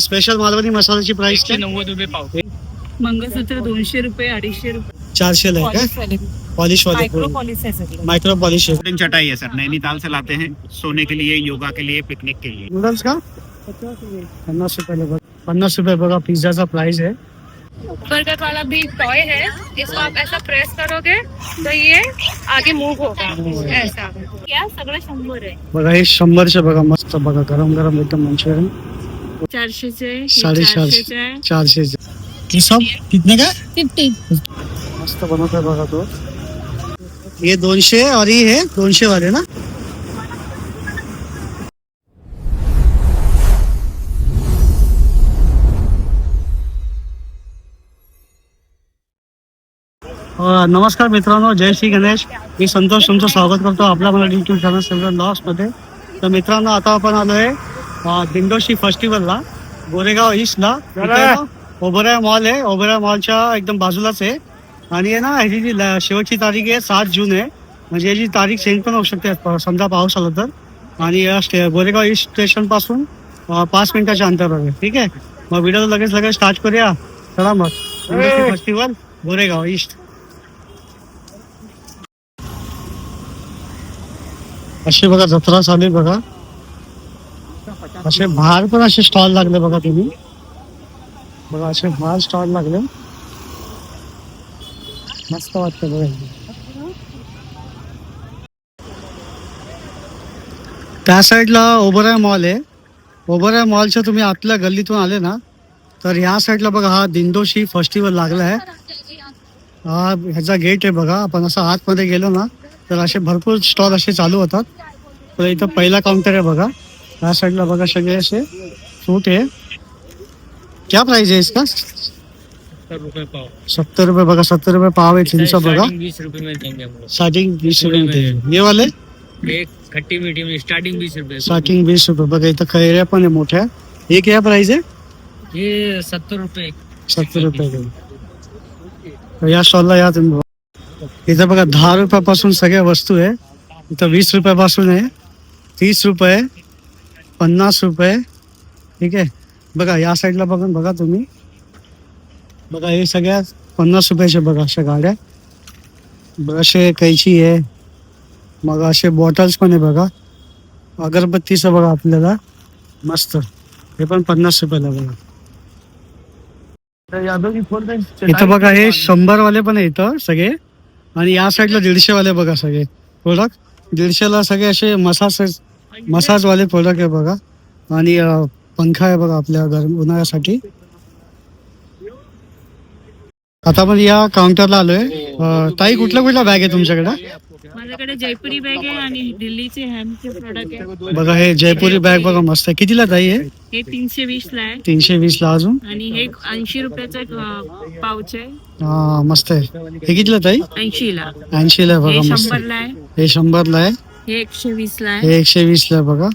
Special Malvani मसाल्याची price काय? 90 रुपये पाव. मंगळसूत्र 200 रुपये, 250 रुपये. 400 ला है क्या? पॉलिश वाले माइक्रो पॉलिश है सर. माइक्रो पॉलिश है. प्रोटीन चटाई है सर, नैनीताल से लाते हैं, सोने के लिए, योगा के लिए, पिकनिक के लिए. नूडल्स का 50 रुपये. 50 रुपये बघा पिझ्झाचा प्राइस है. बर्गर वाला भी टॉय है, इसको आप ऐसा प्रेस करोगे तो ये आगे मूव होगा ऐसा. क्या सगळं 100 आहे. बघा हे 100चे बघा मस्त बघा गरम गरम एकदम मंचुरियन. 400चे, 450 400 ये सब कितने का? 50. मस्त बनवत आहे बघा तो. ये 200 और ये है 200 वाले ना. नमस्कार मित्रांनो, जय श्री गणेश. मी संतोष तुमचं स्वागत करतो आपल्या Marathi YouTube channel seven loss मध्ये. तर मित्रांनो आता आपण आलोय दिंडोशी फेस्टिवलला गोरेगाव ईस्टला. ओबेरॉय मॉल आहे, ओबेरॉय मॉलच्या एकदम बाजूलाच आहे. आणि आहे ना ह्याची जी शेवटची तारीख आहे 7 जून आहे. म्हणजे याची तारीख चेंज पण होऊ शकते समजा पाऊस आला तर. आणि गोरेगाव ईस्ट स्टेशन पासून 5 मिनिटाच्या अंतरावर आहे. ठीक आहे, मग व्हिडिओ लगेच स्टार्ट करूया. चला मग दिंडोशी फेस्टिवल गोरेगाव ईस्ट. असे बघा जत्रा चालू आहे बघा. असे बाहेर पण असे स्टॉल लागले बघा तुम्ही बघा. असे बाहेर स्टॉल लागले मस्त वाटतं बघा. त्या साईडला ओबेरॉय मॉल आहे. ओबेरॉय मॉलच्या तुम्ही आतल्या गल्लीतून आले ना तर ह्या साईडला बघा हा दिंडोशी फेस्टिवल लागला आहे. हा ह्याचा गेट आहे बघा. आपण असं आतमध्ये गेलो ना तर असे भरपूर स्टॉल असे चालू होतात. तर इथं पहिला काउंटर आहे बघा. या साईडला बघा सगळे असे फ्रूट आहे. क्या प्राइस है इसका? 70 रुपये पाव. 70 रुपये बघा. 70 रुपये पाव आहे चिंच बघा. 20 रुपये में देंगे हम लोग. स्टार्टिंग 20 रुपये मिळते. ये वाले एक खट्टी मीठी में स्टार्टिंग 20 रुपये. स्टार्टिंग 20 रुपये बघा. इथं कैऱ्या पण आहे मोठ्या. हे क्या प्राइस आहे? ये 70 रुपये. 70 रुपये. या स्टॉलला या तुम्ही. इथं बघा 10 रुपयापासून सगळ्या वस्तू आहे. इथं 20 रुपयापासून आहे, 30 रुपये, 50 रुपये. ठीक आहे बघा. या साईडला बघून बघा तुम्ही बघा. हे सगळ्या 50 रुपयाचे बघा अशा गाड्या. बघा असे कैची आहे. मग असे बॉटल्स पण आहे बघा. अगरबत्तीचं बघा आपल्याला मस्त. हे पण 50 रुपयाला बघा. इथं बघा हे 100 वाले पण आहे इथं सगळे. आणि या साईडला 150 वाले बघा सगळे प्रोडक्ट. 150ला सगळे असे मसाज वाले प्रोडक्ट आहे बघा. आणि पंखा आहे बघा आपल्या उन्हाळ्यासाठी. आता आपण या काउंटरला आलोय. ताई कुठल्या बॅग आहे तुमच्याकडे? माझ्याकडे जयपुरी बॅग आहे आणि दिल्लीचे हॅमचे प्रोडक्ट आहे बघा. हे जयपुरी बॅग बघा मस्त आहे. कितीला ताई आहे? हे 320 ला आहे. 320 ला. अजून आणि हे 80 रुपयाचा पाऊच आहे. हा मस्त आहे. हे कितीला ताई? 80 ला. 80 ला बघा हे मस्त. 100 ला आहे. हे 100 ला आहे. हे 120 ला आहे. हे 120 ला बघा.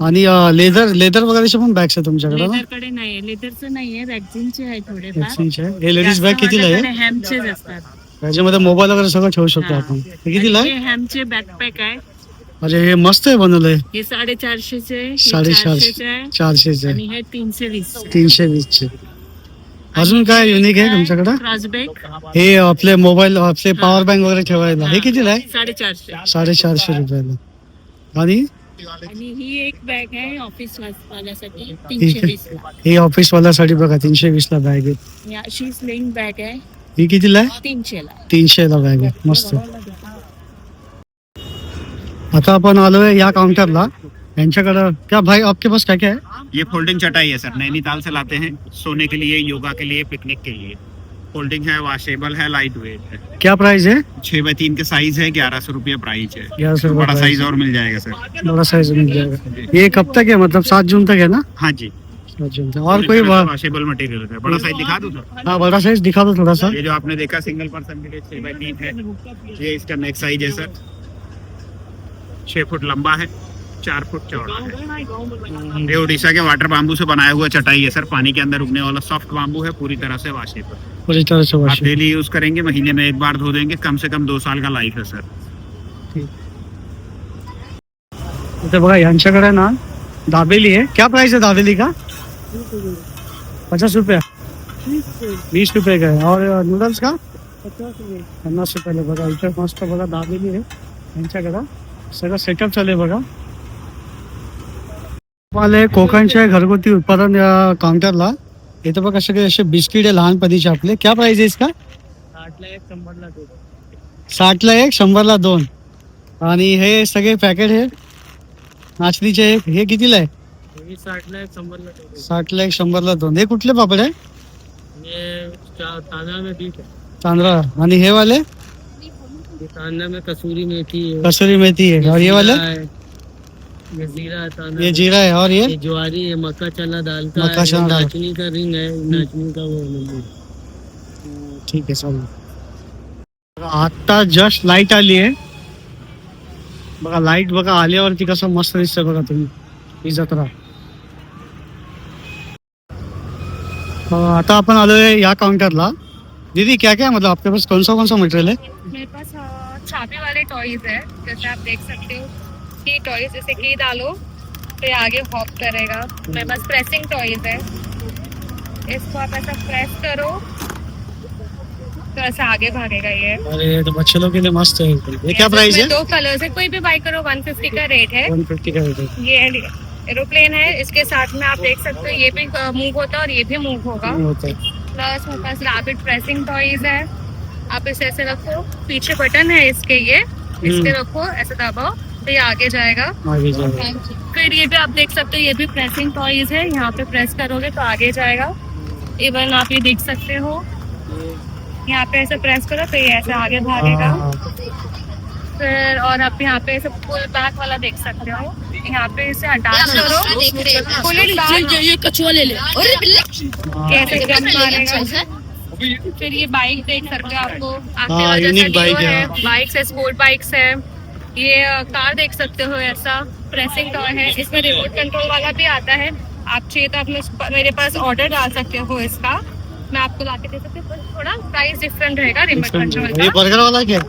आणि लेदर वगैरेचे पण बॅग्स आहे तुमच्याकडे ना? लेदरकडे नाहीये, लेदरचं नाहीये, वॅक्सिनचे आहे थोडेफार. हे लेडीज बॅग कितीला आहे? हॅमचेच असतात. याच्यामध्ये मोबाईल वगैरे सगळं ठेवू शकतो आपण. हे कितीला आहे? हे हॅमचे बॅकपॅक आहे. अरे हे मस्त आहे बनवलंय. हे 450 चे, 450 400 आणि हे 320 320 चे. अजून काय युनिक आहे तुमच्याकडे? क्रॉसबॅक. हे आपले मोबाईल आपले पॉवर बँक वगैरे ठेवायला. हे कितीला आहे? 450. 450 रुपयाला. आणि ही एक बॅग आहे ऑफिस वाल्यासाठी 320 ला. ही ऑफिस वाल्यासाठी बघा 320 ला बॅग आहे. ही अशी स्लिंग बॅग आहे. ही कितीला आहे? 300 ला. 300 ला बॅग आहे मस्त. आता आपण आलोय या काउंटरला. यांच्याकडे क्या भाई आपके पास क्या क्या है? ये फोल्डिंग चटाई है सर, नैनीताल से लाते हैं, सोने के लिए, योगा के लिए, पिकनिक के लिए. फोल्डिंग है, वॉशेबल है, लाइट वेट है. क्या प्राइस है? 6x3 के साइज है, 1100 रुपये प्राइस है. 1100 रुपये बड़ा प्राइस साइज और मिल जाएगा सर. बड़ा साइज मिल जाएगा. ये कब तक है? मतलब 7 जून तक है ना? हाँ जी. 7 जून तक. और कोई वॉशेबल मटेरियल है. बड़ा साइज दिखा दूं सर? हाँ बड़ा साइज दिखा दो थोड़ा सा. ये जो आपने देखा सिंगल पर्सन के लिए 6x3 है. ये इसका नेक्स्ट साइज है सर. 6 फुट लंबा है, 4 फुट चौड़ा है. ये उड़ीसा के वाटर बाम्बू से बनाया हुआ चटाई है सर. पानी के अंदर उगने वाला सॉफ्ट बाम्बू है, पूरी तरह से वॉशेबल. पूरी तरह से आप वॉश. डेली यूज करेंगे, महीने में एक बार धो देंगे, कम से कम 2 साल का लाइफ है सर. इथे बघा यांच्याकडे ना दाबेली आहे. क्या प्राइस है दाबेली का? 50 रुपया 20 रुपये का है. और नूडल्स का 50 रुपयाला. बघा इथं मस्त बघा दाबेली आहे यांच्याकडं. सगळं सेटअप चालू आहे बघा. आले कोकणचे घरगुती उत्पादन या काउंटरला. इथं बघा सगळे असे बिस्किट आहे लहानपणीचे आपले. क्या प्राइस आहे इसका? 60 ला 1 100 ला 2. 60 ला 1 100 ला 2. आणि हे सगळे पॅकेट आहे नाचणीचे. हे कितीला आहे? ये 60 ला 1 100 ला 2. 60 ला 1 100 ला 2. हे कुठले पापड आहे? ये तांदळा में बीफ है. तांदळा. आणि हे वाले ये तांदळा में कसूरी मेथी है. कसुरी मेथी है. और ये वाले जीरा है. ये जीरा है तांदळा. ये जीरा है. और ये ये ज्वारी है. मक्का चना दाल का मक्का है. चना ये दाल. नाचनी का रिंग है. नाचनी का वो है. ठीक आहे चालेल. आता जस्ट लाईट आली आहे बघा. लाईट बघा आल्यावरती कसं मस्त दिसतं बघा तुम्ही ही जत्रा. आता अपन आलोय या काउंटरला. दीदी क्या क्या है मतलब आपके पास कौन सा मटेरियल है? मेरे पास छापे वाले टॉयज है. जैसे आप देख सकते हो कि टॉयज जैसे की डालो तो ये आगे हॉप करेगा. मेरे पास प्रेसिंग टॉयज है. इसको आप ऐसा प्रेस करो तो ऐसा आगे भागेगा ये. अरे ये तो बच्चे लोग के लिए मस्त है. ये क्या प्राइस है? इसमें 2 कलर्स है. कोई भी बाई करो 150 का रेट है. 150 का रेट है. ये एरोप्लेन है. इसके साथ में आप देख सकते हो ये भी मूव होता है और ये भी मूव होगा. होता है. प्लस मेरे पास रैपिड प्रेसिंग टॉयज है. आप इसे ऐसे रखो. पीछे बटन है इसके ये. इसके रखो ऐसे दबाओ तो ये आगे जाएगा. आगे जाएगा. फिर ये भी आप देख सकते हो ये भी प्रेसिंग टॉयज है. यहाँ पे प्रेस करोगे तो आगे जाएगा. इवन आप ये देख सकते हो यहाँ पे ऐसे प्रेस करो तो ये ऐसे आगे भागेगा. फिर और आप यहाँ पे ऐसे पुल बैक वाला देख सकते हो. यहाँ पे इसे अटैच करो. Pull it back. ये कछुआ ले ले. अरे बिल्ले. कैसे जंप मारेगा. फिर ये बाइक देख सकते हो आपको. हाँ, यूनिक बाइक है. बाइक्स है. स्पोर्ट बाइक्स है. ये कार देख सकते हो ऐसा प्रेसिंग टॉय है. इसमें रिमोट कंट्रोल वाला भी आता है. आप चाहिए तो अपने मेरे पास ऑर्डर डाल सकते हो इसका. मैं आपको लाके दे सकती हूँ. थोड़ा प्राइस डिफरेंट रहेगा रिमोट कंट्रोल ये का. बर्गर वाला क्या?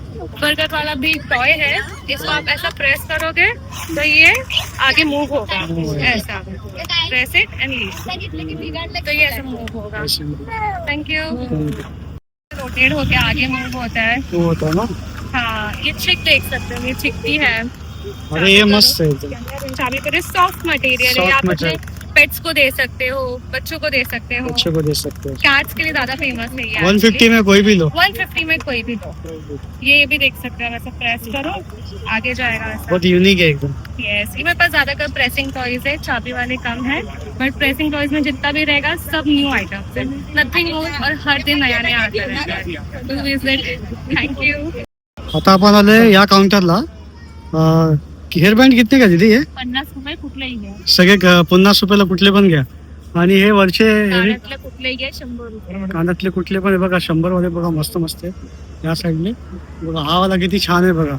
बर्गर वाला भी टॉय है. इसको आप ऐसा प्रेस करोगे तो ये आगे मूव होगा. ऐसा प्रेस इट एंड लीव तो ये ऐसे मूव होगा. Thank you. रोटेट होके आगे मूव होता है. वो होता है ना. हाँ ये चिक देख सकते हो. ये चिकती है. अरे ये मस्त है एकदम. चाबी पर सॉफ्ट मटेरियल है. Soft आप अपने material. पेट्स को दे सकते हो. बच्चों को दे सकते हो. बच्चे को दे सकते हो. कैट्स के लिए ज्यादा फेमस है ये. 150 में कोई भी लो. 150 में कोई भी लो. ये भी देख सकते हो. वैसे प्रेस करो आगे जाएगा ऐसा. बहुत यूनिक है एकदम. यस. ये मेरे पास ज्यादातर प्रेसिंग टॉयज है. चाबी वाले कम है. बट प्रेसिंग टॉयज में जितना भी रहेगा सब न्यू आइटम्स है. Nothing new. और हर दिन नया नया आता रहता है. To visit. Thank you. आता आपण आलोय या काउंटरला. हेअर बँड कितने का दीदी? हे 50 रुपये कुठलेही घ्या. सगळे 50 रुपयाला कुठले पण घ्या. आणि हे वरचे कानातले कुठलेही घ्या 100 रुपये. कानातले कुठले पण आहे बघा 100 वाले बघा. मस्त मस्त आहे. या साईडने बघा. हा वाला किती छान आहे बघा.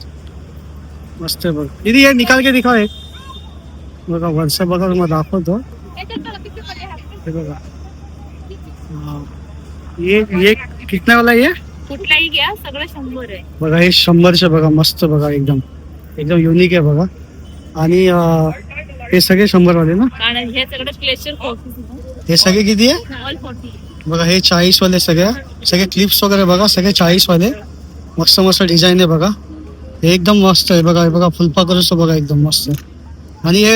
मस्त आहे बघा. दीदी हे निकाल के दिखाओ एक. बघा वरचं बघा तुम्हाला दाखवतो. हे बघा. ये कितना वाला ये? कुठलाही घ्या सगळं 100 आहे. बघा हे 100चे बघा. मस्त बघा एकदम एकदम युनिक आहे बघा. आणि हे सगळे 100 वाले ना. कारण हे सगळं स्पेशल कॉफी. हे सगळे किती आहे? ऑल 40. बघा हे 40 वाले सगळे क्लिप्स वगैरे बघा. सगळे 40 वाले. मस्त मस्त डिझाईन आहे बघा. हे एकदम मस्त आहे बघा. हे बघा फुलपा करूच बघा एकदम मस्त. आणि हे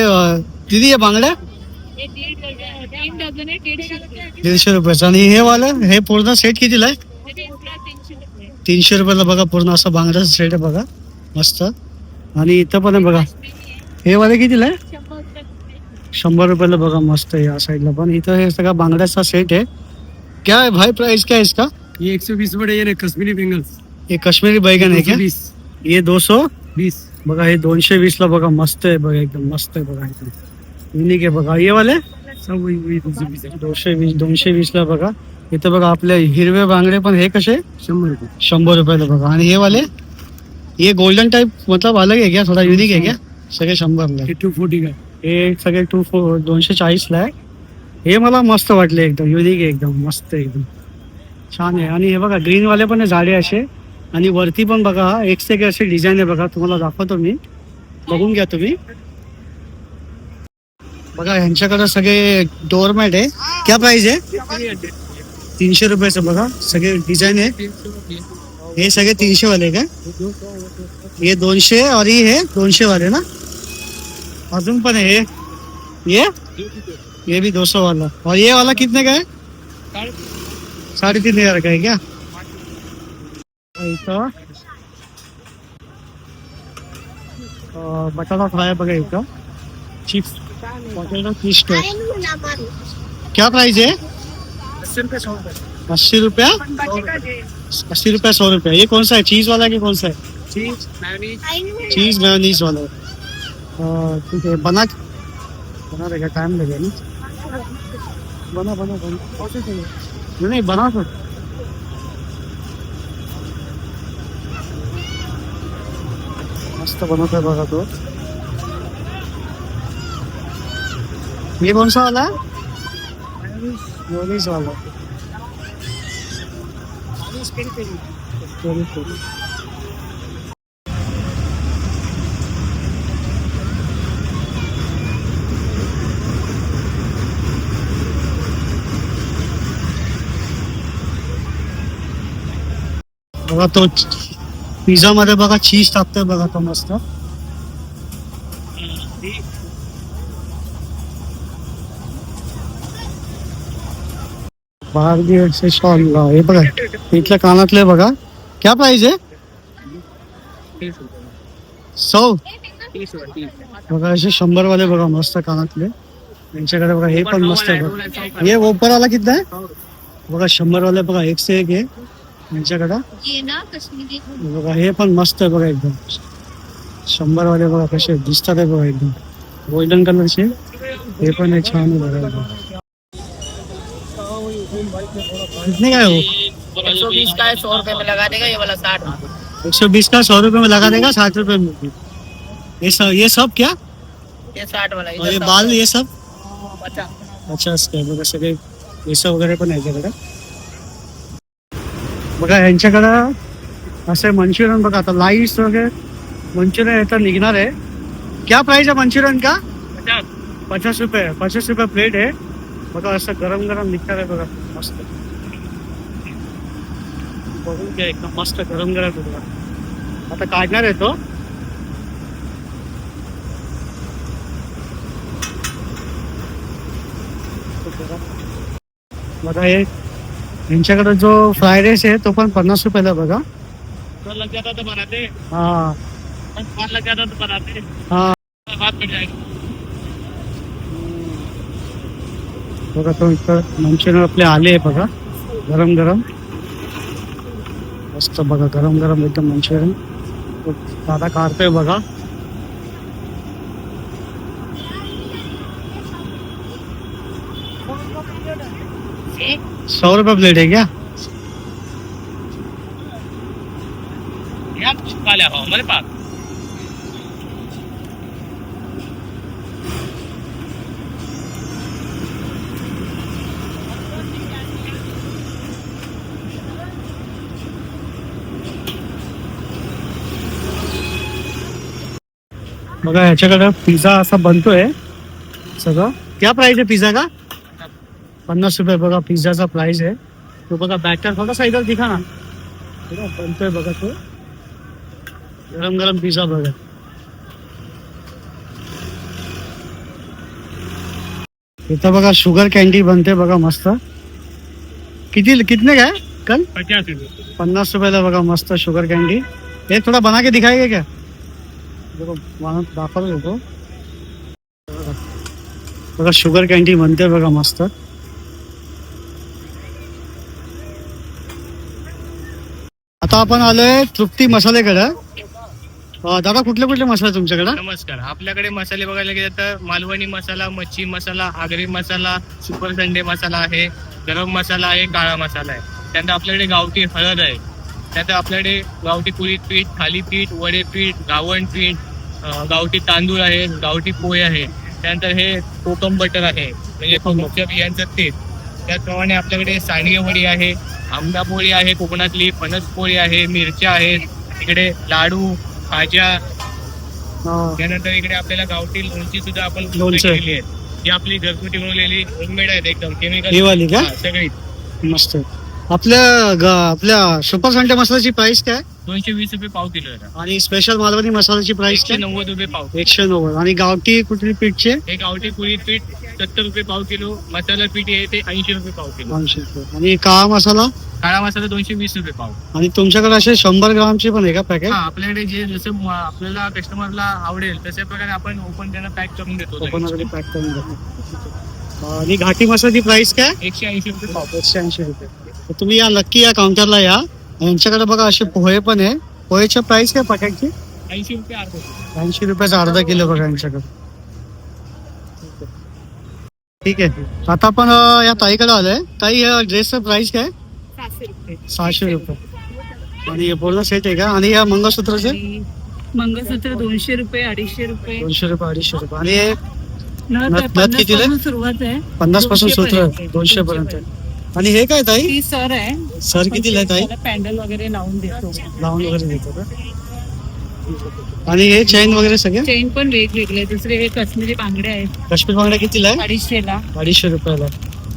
दीदी हे बांगड्या हे 3 डझन आहे 150 रुपये. 150 रुपयाचं. आणि हे वालं हे पूर्ण सेट कितीला आहे? हे 300 रुपये. 300 रुपयाला बघा. पूर्ण असं बांगड्याचं सेट आहे बघा. मस्त. आणि इथं पण आहे बघा. हे वाले कितीला आहे? 100 रुपये. 100 रुपयाला बघा. मस्त आहे या साईडला पण. इथं हे सगळा बांगड्याचा सेट आहे. क्या है भाई प्राइस क्या है इसका? ये 120 बड़े ये कश्मीरी बेंगल्स. ये कश्मीरी बैगन है क्या? 220. ये 220 बघा हे 220 ला बघा. मस्त आहे बघा. एकदम मस्त आहे बघा. एकदम युनिक आहे बघा. ये वाले सब वही 220. 220 ला बघा. इथं बघा आपले हिरवे बांगडे पण. हे कसे? 100 रुपये. 100 रुपयाला बघा. आणि हे वाले ये गोल्डन टाइप मतलब अलग है क्या? थोड़ा युनिक है क्या? सगळे 100 ला. ये 240 का. हे सगळे 240 ला आहे. हे मला मस्त वाटले. एकदम युनिक आहे. एकदम मस्त आहे. एकदम छान आहे. आणि हे बघा ग्रीन वाले पण आहे झाडे असे. आणि वरती पण बघा एक से एक असे डिझाईन आहे बघा. तुम्हाला दाखवतो मी. बघून घ्या तुम्ही. बघा ह्यांच्याकडे सगळे डोरमॅट आहे. क्या प्राइस आहे? 300 रुपयाचं. बघा सगळे डिझाईन आहे. हे सगळे 300 वाले का? ये 200 और ये 200 वाले ना. अजून पण आहे ये भी 200 वाला. और ये वाला कितने का है? 3,500 का है क्या? इथं बटाटा फ्राय बघा इथं. चिप्स पोटॅटो फिश क्या प्राइस है? 80 रुपया. 80 रुपया 100 रुपया. ये कौन सा है? चीज वाला कि कौन सा है? चीज मेयोनीज वाला. ठीक है. बना देगा. टाइम लगेगा ना. बना नहीं बना तो. मस्त बनवतोय बघा तो. ये कौन सा वाला? मेयोनीज वाला. बघा तो पिझ्झा मध्ये बघा चीज टाकतोय बघा तो मस्त. बाहेर स्टॉल. हे बघा इथल्या कानातले बघा. क्या प्राइस आहे? 100. बघा असे 100 वाले बघा मस्त कानातले यांच्याकडे बघा. हे पण मस्त आहे बघा. हे ऊपर वाला कितना आहे? बघा 100 वाले बघा. एक से एक आहे यांच्याकडे. ये ना कश्मीरी बघा हे पण मस्त आहे बघा एकदम. 100 वाले बघा कसे दिसतात आहे बघा एकदम गोल्डन कलरचे. हे पण एक छान आहे बघा एकदम. कितने का है वो? 120 का है, 100 रुपए में लगा देगा. ये वाला 60 में. 120 का 100 रुपये में लगा देगा. 60 रुपये में. ये सब क्या? ये 60 वाला. और ये बाल ये सब 50. 50 का. बघा सगळे केस वगैरे पण आहे याच्याकडे. बघा यांच्याकडं असे मंचुरियन बघा. आता लाईट्स वगैरे मंचुरियन याचा निघणार आहे. क्या प्राइस आहे मंचुरियन का? 50 रुपये. 50 रुपये प्लेट आहे. बघा असं गरम गरम निघणार आहे बघा मस्त. बघून घ्या एकदम मस्त गरम गरम बघा. आता काढणार आहे तो. बघा हे यांच्याकडे जो फ्राईड राईस आहे तो पण 50 रुपयाला बघा. लग जाता तो बनाते. हा लग जाता तो बनाते. हा बात मिट जाएगी. बघा तो इथं मंचुरियन आपले आले आहे बघा गरम गरम मस्त बघा. गरम गरम एकदम मंचुरियन. दादा काढतोय बघा. एक 100 रुपये प्लेट आहे क्या? यार काल्या हो हमारे पास. बघा ह्याच्याकडे पिझ्झा असा बनतोय सगळं. क्या प्राइस आहे पिझ्झा का? 50 रुपये बघा पिझ्झाचा प्राइस आहे. तो बघा बॅटर थोडासा इधर दिखा ना. बनतोय बघा तो गरम गरम पिझ्झा बघा. इथं बघा शुगर कॅन्डी बनते बघा मस्त. कितने का है कल? 50 रुपये. 50 रुपयाला बघा मस्त शुगर कॅन्डी. हे थोडा बना के दिखाएगा क्या? देखो दाखवतो होतो बघा शुगर कॅन्डी बनते बघा मस्त. आता आपण आलोय तृप्ती मसालेकडे. दादा कुठले कुठले मसाले तुमच्याकडे? नमस्कार. आपल्याकडे मसाले बघायला गेले तर मालवणी मसाला, मच्छी मसाला, आगरी मसाला, सुपर संडे मसाला आहे, गरम मसाला आहे, काळा मसाला आहे. त्यानंतर आपल्याकडे गावठी हळद आहे. त्यानंतर आपल्याकडे गावठी कुळीत पीठ, थालीपीठ, वडे पीठ, गावण पीठ, गावठी तांदूळ आहे, गावठी पोहे आहे. त्यानंतर हे कोकम बटर आहे म्हणजे कोकमच्या बियांचं तेल. त्याचप्रमाणे आपल्याकडे सांडगे वडी आहे, आंबा पोळी आहे कोकणातली, फणस पोळी आहे, मिरच्या आहेत, इकडे लाडू, भाज्या. त्यानंतर इकडे आपल्याला गावठी लोणची सुद्धा आपण लोणचं. केलेली आहे. ही आपली घरगुती बनवलेली होममेड आहेत एकदम ही केमिकल वाली का सगळी मस्त आपल्या सुपर संडे मसाल्याची प्राइस काय 220 रुपये पाव किलो आहे आणि स्पेशल मालवणी मसाल्याची प्राइस काय 190 रुपये पाव 190 आणि गावठी कुठली पीठचे हे गावठी कुळीत पीठ 70 रुपये पाव किलो मसाला पीठ आहे ते 80 रुपये पाव किलो 200 रुपये आणि काळा मसाला काळा मसाला 220 रुपये पाव आणि तुमच्याकडे असे 100 ग्रामचे पण आहे का पॅकेट हा आपल्याकडे जे जसं आपल्याला कस्टमरला आवडेल तशा प्रकारे आपण ओपन त्यांना पॅक करून देतो ओपन वगैरे पॅक करून देतो आणि घाटी मसाल्याची प्राइस काय 180 रुपये पाव 180 रुपये तर तुम्ही या नक्की या काउंटरला या यांच्याकडे बघा असे पोहे पण आहे पोहेच्या प्राइस काय पॅकेटची 80 रुपये अर्धा किलो 80 रुपयाचा अर्धा किलो बघा यांच्याकडे ठीक आहे आता आपण या ताईकडे आलोय ताई या ड्रेसचं प्राइस काय 700 रुपये 600 रुपये आणि हे पूर्ण सेट आहे का आणि या मंगळसूत्राचे आणि मंगळसूत्र 200 रुपये 250 रुपये 200 रुपये 250 रुपये आणि हे नथ नथ कितीला आहे? 50 सुरुवात आहे 50 पासून 200 सूत्र पर्यंत. 200 पर्यंत आणि हे काय ताई ती सर आहे सर कितीला आहे ताई त्याला पॅन्डल वगैरे लावून देतो लावून वगैरे देतो का आणि हे चेन वगैरे सगळे चेन पण वेगवेगळे दुसरे हे काश्मीरी बांगडे आहेत काश्मीर बांगड्या कितीला आहे 250 ला 250 रुपयाला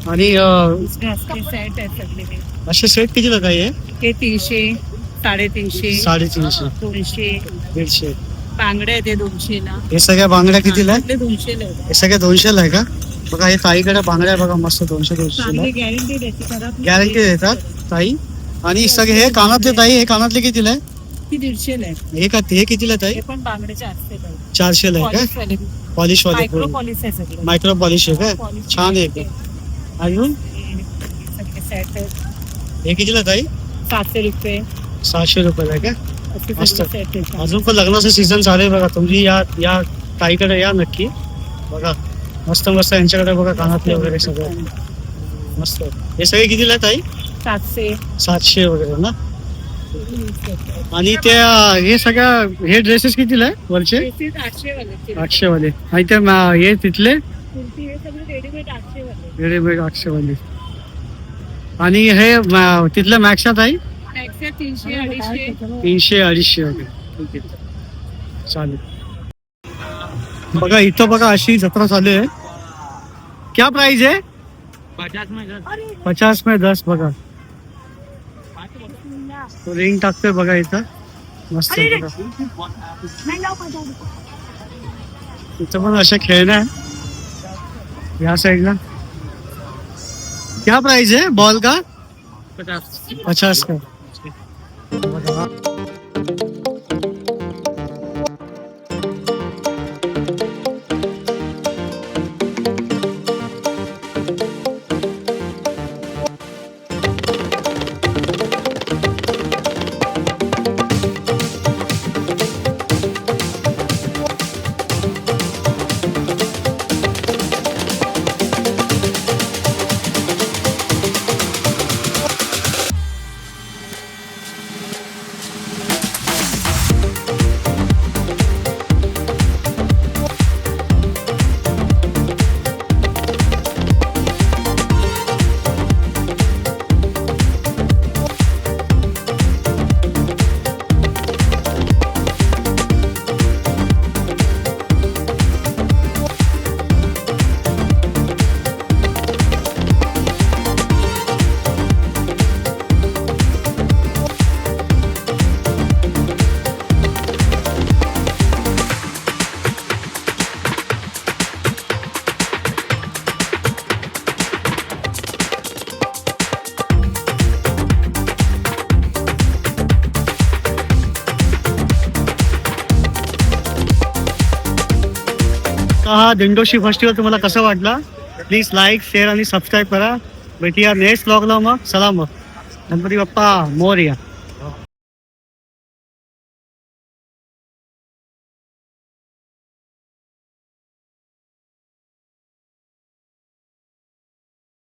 आणि दुसरे असले सेट आहेत सगळे ते. असे सेट कितीला ताई आहे हे 300 350 350 200 150 बांगडे आहेत ते 200 ला हे सगळ्या बांगड्या कितीला आहे आपले 200 ला आहेत. हे सगळ्या 200 ला आहे का बघा हे ताईकडे बांगड्या बघा मस्त 200 ला चांगली गॅरंटी द्यायची खराब गॅरंटी देतात ताई आणि सगळे हे कानातले ताई हे कानातले कितीला आहे ती 150 ला आहे. हे का हे कितीला आहे ताई हे पण बांगड्याचे असते 400 ला आहे का पॉलिश मायक्रो वाले पॉलिश आहे सगळे मायक्रो पॉलिश आहे का Polish छान आहे आहे. एकदम अजून सगळे सेट आहेत हे कितीला ताई 700 रुपये 600 रुपयाला आहे का असे मस्त. सगळे सेट आहेत. अजून पण लग्नाचं सीझन चालू आहे बघा तुम्ही या ताईकडे या नक्की बघा मस्त मस्त यांच्याकडे बघा कानातले वगैरे सगळं मस्त हे सगळे कितीला आहे ताई 700 700 वगैरे ना आणि त्या हे सगळ्या हे ड्रेसेस कितीला आहे वरचे 800 वाले 800 वाले आणि ते हे तिथले कुर्ती हे सगळे रेडीमेड 800 वाले रेडीमेड 800 वाले आणि हे तिथलं मॅक्सात आहे एक्स्ट्रा 300 250 300 250 वगैरे ठीक आहे चालेल बघा इथं बघा अशी जत्रा चालू आहे क्या प्राइस है 50 में 10 बघा तो रिंग टाकतोय बघा इथं मस्त बघा. इथं पण अशा खेळण्या आहे या साईडला क्या प्राइस है बॉल का 50 का बघा. हा दिंडोशी फेस्टिवल तुम्हाला कसं वाटलं प्लीज लाईक शेअर आणि सबस्क्राईब करा भेटूया नेक्स्ट व्लॉगला मग चला मग गणपती बाप्पा मोरया